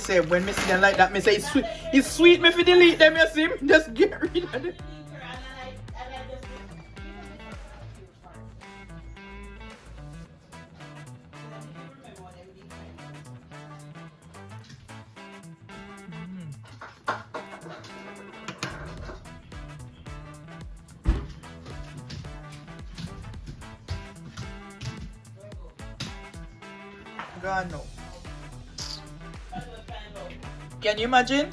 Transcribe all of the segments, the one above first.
say when me see them like that, me say it's sweet me fi delete them, you see? Just get rid of them. God no. Can you imagine?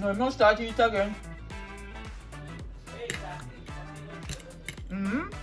No, I'm not starting it again. Mm-hmm.